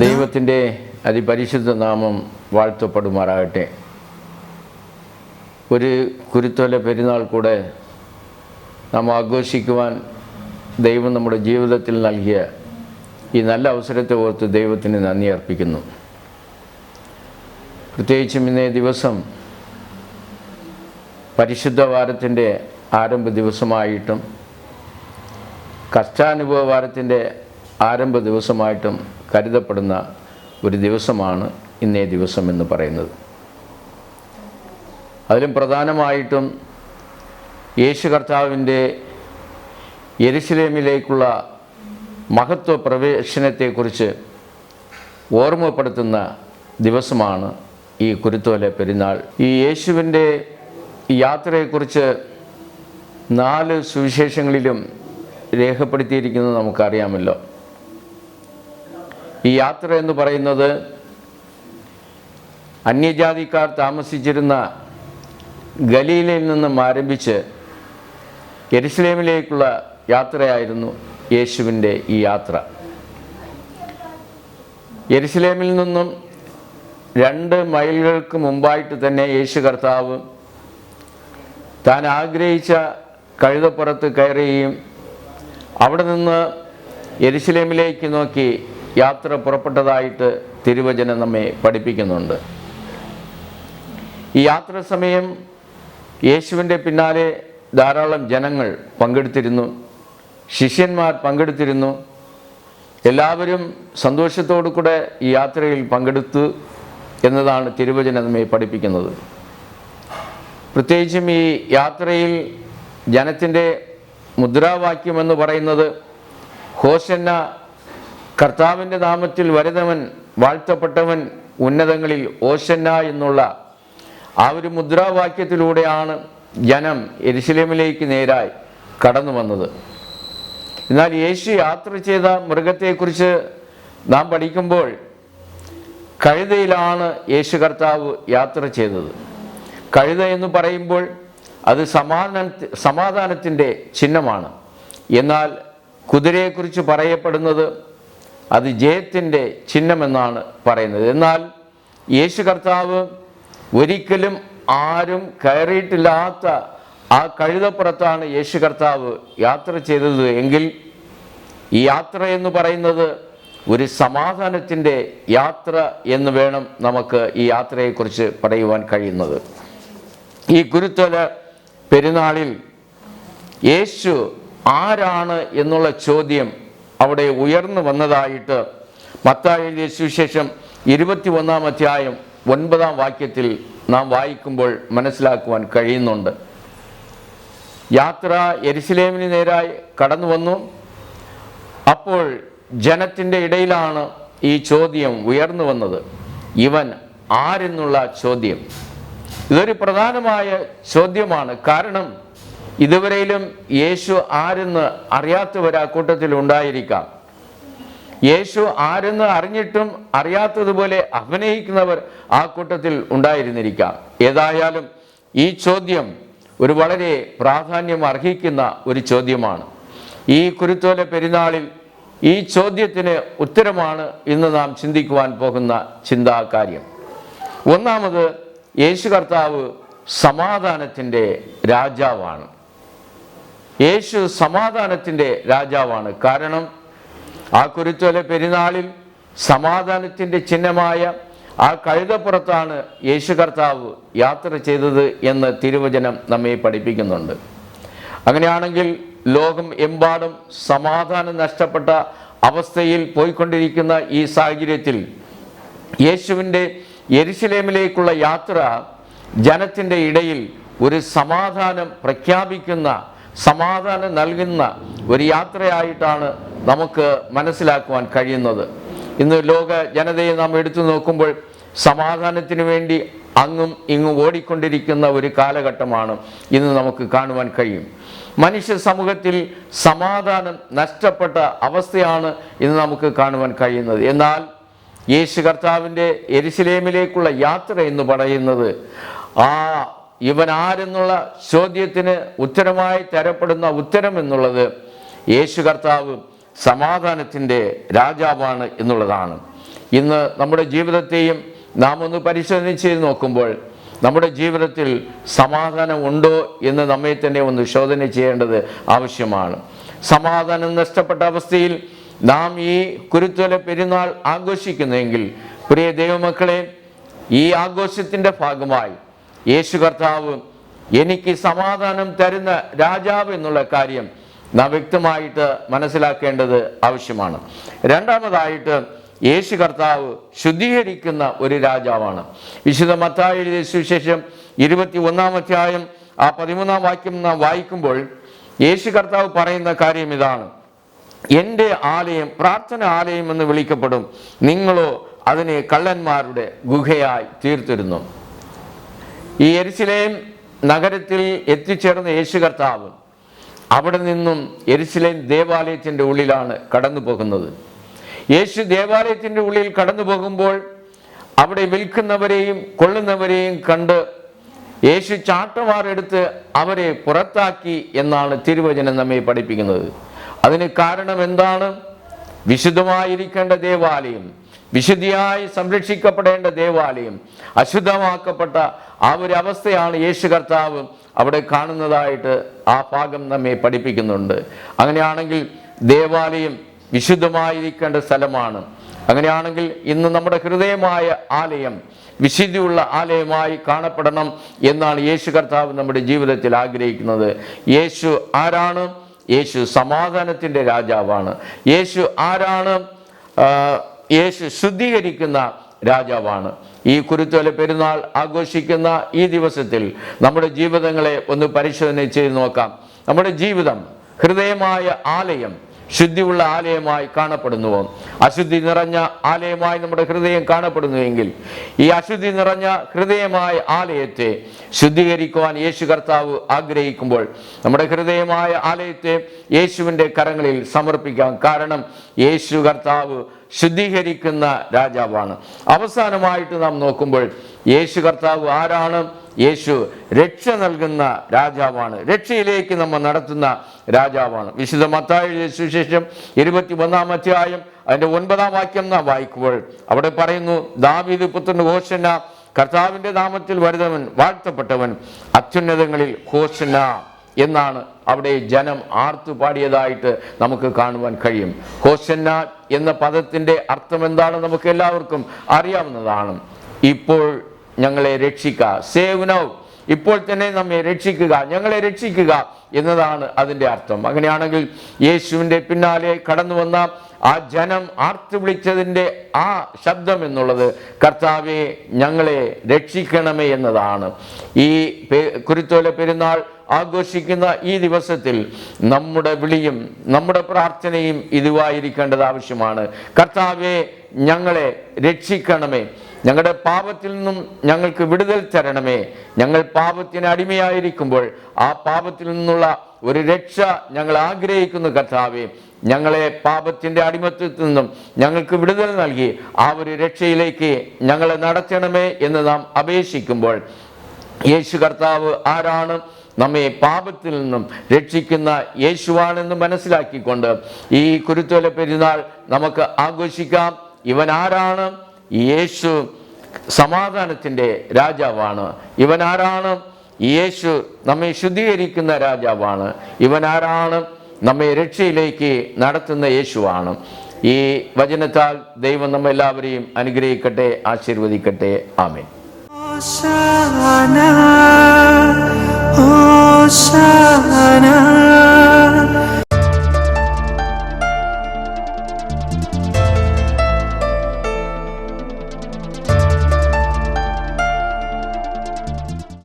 ദൈവത്തിൻ്റെ അതിപരിശുദ്ധ നാമം വാഴ്ത്തപ്പെടുമാറാകട്ടെ. ഒരു കുരുത്തോല പെരുന്നാൾ കൂടെ നാം ആഘോഷിക്കുവാൻ ദൈവം നമ്മുടെ ജീവിതത്തിൽ നൽകിയ ഈ നല്ല അവസരത്തെ ഓർത്ത് ദൈവത്തിന് നന്ദി അർപ്പിക്കുന്നു. പ്രത്യേകിച്ചും ഇന്നേ ദിവസം പരിശുദ്ധ വാരത്തിൻ്റെ ആരംഭ ദിവസമായിട്ടും കഷ്ടാനുഭവ വാരത്തിൻ്റെ ആരംഭ ദിവസമായിട്ടും കരുതപ്പെടുന്ന ഒരു ദിവസമാണ് ഇന്നേ ദിവസം എന്ന് പറയുന്നത്. അതിലും പ്രധാനമായിട്ടും യേശു കർത്താവിൻ്റെ യെരുശലേമിലേക്കുള്ള മഹത്വ പ്രവേശനത്തെക്കുറിച്ച് ഓർമ്മപ്പെടുത്തുന്ന ദിവസമാണ് ഈ കുരുത്തോല പെരുന്നാൾ. ഈ യേശുവിൻ്റെ യാത്രയെക്കുറിച്ച് 4 സുവിശേഷങ്ങളിലും രേഖപ്പെടുത്തിയിരിക്കുന്നത് നമുക്കറിയാമല്ലോ. ഈ യാത്ര എന്ന് പറയുന്നത് അന്യജാതിക്കാർ താമസിച്ചിരുന്ന ഗലീലയിൽ നിന്നും ആരംഭിച്ച് യെരുശലേമിലേക്കുള്ള യാത്രയായിരുന്നു യേശുവിൻ്റെ ഈ യാത്ര. യെരുശലേമിൽ നിന്നും 2 മൈലുകൾക്ക് മുമ്പായിട്ട് തന്നെ യേശു കർത്താവ് താൻ ആഗ്രഹിച്ച കഴുതപ്പുറത്ത് കയറുകയും അവിടെ നിന്ന് യെരുശലേമിലേക്ക് നോക്കി യാത്ര പുറപ്പെട്ടതായിട്ട് തിരുവചനം നമ്മെ പഠിപ്പിക്കുന്നുണ്ട്. ഈ യാത്ര സമയം യേശുവിൻ്റെ പിന്നാലെ ധാരാളം ജനങ്ങൾ പങ്കെടുത്തിരുന്നു, ശിഷ്യന്മാർ പങ്കെടുത്തിരുന്നു. എല്ലാവരും സന്തോഷത്തോടു കൂടെ ഈ യാത്രയിൽ പങ്കെടുത്തു എന്നതാണ് തിരുവചനം നമ്മെ പഠിപ്പിക്കുന്നത്. പ്രത്യേകിച്ചും ഈ യാത്രയിൽ ജനത്തിൻ്റെ മുദ്രാവാക്യം എന്ന് പറയുന്നത് ഹോശന്ന, കർത്താവിൻ്റെ നാമത്തിൽ വരുന്നവൻ വാഴ്ത്തപ്പെട്ടവൻ ഉന്നതങ്ങളിൽ ഓശന്ന എന്നുള്ള ആ ഒരു മുദ്രാവാക്യത്തിലൂടെയാണ് ജനം യെരുശലേമിലേക്ക് നേരായി കടന്നു വന്നത്. എന്നാൽ യേശു യാത്ര ചെയ്ത മൃഗത്തെക്കുറിച്ച് നാം പഠിക്കുമ്പോൾ കഴുതയിലാണ് യേശു കർത്താവ് യാത്ര ചെയ്തത്. കഴുത എന്ന് പറയുമ്പോൾ അത് സമാധാനത്തിൻ്റെ ചിഹ്നമാണ്. എന്നാൽ കുതിരയെക്കുറിച്ച് പറയപ്പെടുന്നത് അത് ജയത്തിൻ്റെ ചിഹ്നമെന്നാണ് പറയുന്നത്. എന്നാൽ യേശു കർത്താവ് ഒരിക്കലും ആരും കയറിയിട്ടില്ലാത്ത ആ കഴുതപ്പുറത്താണ് യേശു കർത്താവ് യാത്ര ചെയ്തത് എങ്കിൽ ഈ യാത്ര എന്ന് പറയുന്നത് ഒരു സമാധാനത്തിൻ്റെ യാത്ര എന്ന് വേണം നമുക്ക് ഈ യാത്രയെക്കുറിച്ച് പറയുവാൻ കഴിയുന്നത്. ഈ കുരുത്തോല പെരുന്നാളിൽ യേശു ആരാണ് എന്നുള്ള ചോദ്യം അവിടെ ഉയർന്നു വന്നതായിട്ട് മത്തായി എഴുതിയ സുവിശേഷം 21-ാം അധ്യായം 9-ാം വാക്യത്തിൽ നാം വായിക്കുമ്പോൾ മനസ്സിലാക്കുവാൻ കഴിയുന്നുണ്ട്. യാത്ര യെരുശലേമിന് നേരായി കടന്നു വന്നു. അപ്പോൾ ജനത്തിൻ്റെ ഇടയിലാണ് ഈ ചോദ്യം ഉയർന്നു വന്നത്, ഇവൻ ആരെന്നുള്ള ചോദ്യം. ഇതൊരു പ്രധാനമായ ചോദ്യമാണ്. കാരണം ഇതുവരെയിലും യേശു ആരെന്ന് അറിയാത്തവർ ആ കൂട്ടത്തിൽ ഉണ്ടായിരിക്കാം. യേശു ആരെന്ന് അറിഞ്ഞിട്ടും അറിയാത്തതുപോലെ അഭിനയിക്കുന്നവർ ആ കൂട്ടത്തിൽ ഉണ്ടായിരുന്നിരിക്കാം. ഏതായാലും ഈ ചോദ്യം ഒരു വളരെ പ്രാധാന്യം അർഹിക്കുന്ന ഒരു ചോദ്യമാണ്. ഈ കുരുത്തോല പെരുന്നാളിൽ ഈ ചോദ്യത്തിന് ഉത്തരമാണ് ഇന്ന് നാം ചിന്തിക്കുവാൻ പോകുന്ന ചിന്താകാര്യം. ഒന്നാമത്, യേശു കർത്താവ് സമാധാനത്തിൻ്റെ രാജാവാണ്. യേശു സമാധാനത്തിൻ്റെ രാജാവാണ്. കാരണം ആ കുരുത്തോല പെരുന്നാളിൽ സമാധാനത്തിൻ്റെ ചിഹ്നമായ ആ കഴുതപ്പുറത്താണ് യേശു കർത്താവ് യാത്ര ചെയ്തത് എന്ന് തിരുവചനം നമ്മെ പഠിപ്പിക്കുന്നുണ്ട്. അങ്ങനെയാണെങ്കിൽ ലോകം എമ്പാടും സമാധാനം നഷ്ടപ്പെട്ട അവസ്ഥയിൽ പോയിക്കൊണ്ടിരിക്കുന്ന ഈ സാഹചര്യത്തിൽ യേശുവിൻ്റെ യെരുശലേമിലേക്കുള്ള യാത്ര ജനത്തിൻ്റെ ഇടയിൽ ഒരു സമാധാനം പ്രഖ്യാപിക്കുന്ന, സമാധാനം നൽകുന്ന ഒരു യാത്രയായിട്ടാണ് നമുക്ക് മനസ്സിലാക്കുവാൻ കഴിയുന്നത്. ഇന്ന് ലോക ജനതയെ നാം എടുത്തു നോക്കുമ്പോൾ സമാധാനത്തിന് വേണ്ടി അങ്ങും ഇങ്ങും ഓടിക്കൊണ്ടിരിക്കുന്ന ഒരു കാലഘട്ടമാണ് ഇന്ന് നമുക്ക് കാണുവാൻ കഴിയും. മനുഷ്യ സമൂഹത്തിൽ സമാധാനം നഷ്ടപ്പെട്ട അവസ്ഥയാണ് ഇന്ന് നമുക്ക് കാണുവാൻ കഴിയുന്നത്. എന്നാൽ യേശു കർത്താവിൻ്റെ യെരുശലേമിലേക്കുള്ള യാത്ര എന്ന് പറയുന്നത് ഇവൻ ആരെന്നുള്ള ചോദ്യത്തിന് ഉത്തരമായി തരപ്പെടുന്ന ഉത്തരം എന്നുള്ളത് യേശു കർത്താവ് സമാധാനത്തിൻ്റെ രാജാവാണ് എന്നുള്ളതാണ്. ഇന്ന് നമ്മുടെ ജീവിതത്തെയും നാം ഒന്ന് പരിശോധന ചെയ്ത് നോക്കുമ്പോൾ നമ്മുടെ ജീവിതത്തിൽ സമാധാനം ഉണ്ടോ എന്ന് നമ്മെ തന്നെ ഒന്ന് ശോധന ചെയ്യേണ്ടത് ആവശ്യമാണ്. സമാധാനം നഷ്ടപ്പെട്ട അവസ്ഥയിൽ നാം ഈ കുരുത്തോല പെരുന്നാൾ ആഘോഷിക്കുന്നെങ്കിൽ പ്രിയ ദൈവമക്കളെ, ഈ ആഘോഷത്തിൻ്റെ ഭാഗമായി യേശു കർത്താവ് എനിക്ക് സമാധാനം തരുന്ന രാജാവ് എന്നുള്ള കാര്യം നാം വ്യക്തമായിട്ട് മനസ്സിലാക്കേണ്ടത് ആവശ്യമാണ്. രണ്ടാമതായിട്ട് യേശു കർത്താവ് ശുദ്ധീകരിക്കുന്ന ഒരു രാജാവാണ്. വിശുദ്ധ മത്തായി എഴുതിയ സുവിശേഷം 21-ാം അധ്യായം 13-ാം വാക്യം നാം വായിക്കുമ്പോൾ യേശു കർത്താവ് പറയുന്ന കാര്യം ഇതാണ്: എൻ്റെ ആലയം പ്രാർത്ഥന ആലയം എന്ന് വിളിക്കപ്പെടും, നിങ്ങളോ അതിനെ കള്ളന്മാരുടെ ഗുഹയായി തീർത്തിരുന്നു. ഈ യെരുശലേം നഗരത്തിൽ എത്തിച്ചേർന്ന യേശു കർത്താവ് അവിടെ നിന്നും യെരുശലേം ദേവാലയത്തിൻ്റെ ഉള്ളിലാണ് കടന്നു പോകുന്നത്. യേശു ദേവാലയത്തിൻ്റെ ഉള്ളിൽ കടന്നു പോകുമ്പോൾ അവിടെ വിൽക്കുന്നവരെയും കൊള്ളുന്നവരെയും കണ്ട് യേശു ചാട്ടവാറെടുത്ത് അവരെ പുറത്താക്കി എന്നാണ് തിരുവചനം നമ്മെ പഠിപ്പിക്കുന്നത്. അതിന് കാരണം എന്താണ്? വിശുദ്ധമായിരിക്കേണ്ട ദേവാലയം, വിശുദ്ധിയായി സംരക്ഷിക്കപ്പെടേണ്ട ദേവാലയം അശുദ്ധമാക്കപ്പെട്ട ആ ഒരു അവസ്ഥയാണ് യേശു കർത്താവ് അവിടെ കാണുന്നതായിട്ട് ആ ഭാഗം നമ്മെ പഠിപ്പിക്കുന്നുണ്ട്. അങ്ങനെയാണെങ്കിൽ ദേവാലയം വിശുദ്ധമായിരിക്കേണ്ട സ്ഥലമാണ്. അങ്ങനെയാണെങ്കിൽ ഇന്ന് നമ്മുടെ ഹൃദയമായ ആലയം വിശുദ്ധിയുള്ള ആലയമായി കാണപ്പെടണം എന്നാണ് യേശു കർത്താവ് നമ്മുടെ ജീവിതത്തിൽ ആഗ്രഹിക്കുന്നത്. യേശു ആരാണ്? യേശു സമാധാനത്തിൻ്റെ രാജാവാണ്. യേശു ആരാണ്? യേശു ശുദ്ധീകരിക്കുന്ന രാജാവാണ്. ഈ കുരുത്തോല പെരുന്നാൾ ആഘോഷിക്കുന്ന ഈ ദിവസത്തിൽ നമ്മുടെ ജീവിതങ്ങളെ ഒന്ന് പരിശോധന ചെയ്ത് നോക്കാം. നമ്മുടെ ജീവിതം ഹൃദയമായ ആലയം ശുദ്ധിയുള്ള ആലയമായി കാണപ്പെടുന്നുവോ? അശുദ്ധി നിറഞ്ഞ ആലയമായി നമ്മുടെ ഹൃദയം കാണപ്പെടുന്നുവെങ്കിൽ ഈ അശുദ്ധി നിറഞ്ഞ ഹൃദയമായ ആലയത്തെ ശുദ്ധീകരിക്കുവാൻ യേശു കർത്താവ് ആഗ്രഹിക്കുമ്പോൾ നമ്മുടെ ഹൃദയമായ ആലയത്തെ യേശുവിൻ്റെ കരങ്ങളിൽ സമർപ്പിക്കാം. കാരണം യേശു കർത്താവ് ശുദ്ധീകരിക്കുന്ന രാജാവാണ്. അവസാനമായിട്ട് നാം നോക്കുമ്പോൾ യേശു കർത്താവ് ആരാണ്? യേശു രക്ഷ നൽകുന്ന രാജാവാണ്. രക്ഷയിലേക്ക് നമ്മെ നടത്തുന്ന രാജാവാണ്. വിശുദ്ധ മത്തായി സുവിശേഷം 21-ാം അധ്യായം അതിൻ്റെ 9-ാം വാക്യം നാം വായിക്കുമ്പോൾ അവിടെ പറയുന്നു: ദാവീദ് പുത്രൻ ഹോശന്ന, കർത്താവിൻ്റെ നാമത്തിൽ വരുന്നവൻ വാഴ്ത്തപ്പെട്ടവൻ, അത്യുന്നതങ്ങളിൽ ഹോശന്ന എന്നാണ് അവിടെ ജനം ആർത്തു പാടിയതായിട്ട് നമുക്ക് കാണുവാൻ കഴിയും. ഹോശന്ന എന്ന പദത്തിൻ്റെ അർത്ഥം എന്താണ് നമുക്ക് എല്ലാവർക്കും അറിയാവുന്നതാണ്. ഇപ്പോൾ ഞങ്ങളെ രക്ഷിക്കുക, സേവ് നൗ, ഇപ്പോൾ തന്നെ നമ്മെ രക്ഷിക്കുക, ഞങ്ങളെ രക്ഷിക്കുക എന്നതാണ് അതിൻ്റെ അർത്ഥം. അങ്ങനെയാണെങ്കിൽ യേശുവിൻ്റെ പിന്നാലെ കടന്നു വന്ന ആ ജനം ആർത്തു വിളിച്ചതിൻ്റെ ആ ശബ്ദം എന്നുള്ളത് കർത്താവെ ഞങ്ങളെ രക്ഷിക്കണമേ എന്നതാണ്. ഈ കുരുത്തോല പെരുന്നാൾ ആഘോഷിക്കുന്ന ഈ ദിവസത്തിൽ നമ്മുടെ വിളിയും നമ്മുടെ പ്രാർത്ഥനയും ഇതുവായിരിക്കേണ്ടത് ആവശ്യമാണ്. കർത്താവെ ഞങ്ങളെ രക്ഷിക്കണമേ, ഞങ്ങളുടെ പാപത്തിൽ നിന്നും ഞങ്ങൾക്ക് വിടുതൽ തരണമേ. ഞങ്ങൾ പാപത്തിന് അടിമയായിരിക്കുമ്പോൾ ആ പാപത്തിൽ നിന്നുള്ള ഒരു രക്ഷ ഞങ്ങൾ ആഗ്രഹിക്കുന്നു. കർത്താവെ ഞങ്ങളെ പാപത്തിൻ്റെ അടിമത്തത്തിൽ നിന്നും ഞങ്ങൾക്ക് വിടുതൽ നൽകി ആ ഒരു രക്ഷയിലേക്ക് ഞങ്ങളെ നടത്തണമേ എന്ന് നാം അപേക്ഷിക്കുമ്പോൾ യേശു കർത്താവ് ആരാണ്? നമ്മെ പാപത്തിൽ നിന്നും രക്ഷിക്കുന്ന യേശുവാണെന്ന് മനസ്സിലാക്കിക്കൊണ്ട് ഈ കുരുത്തോല പെരുന്നാൾ നമുക്ക് ആഘോഷിക്കാം. ഇവൻ ആരാണ്? യേശു സമാധാനത്തിൻ്റെ രാജാവാണ്. ഇവൻ ആരാണ്? യേശു നമ്മെ ശുദ്ധീകരിക്കുന്ന രാജാവാണ്. ഇവൻ ആരാണ്? നമ്മെ രക്ഷയിലേക്ക് നടത്തുന്ന യേശുവാണ്. ഈ വചനത്താൽ ദൈവം നമ്മെല്ലാവരെയും അനുഗ്രഹിക്കട്ടെ, ആശീർവദിക്കട്ടെ. ആമേൻ. Hosanna, Hosanna.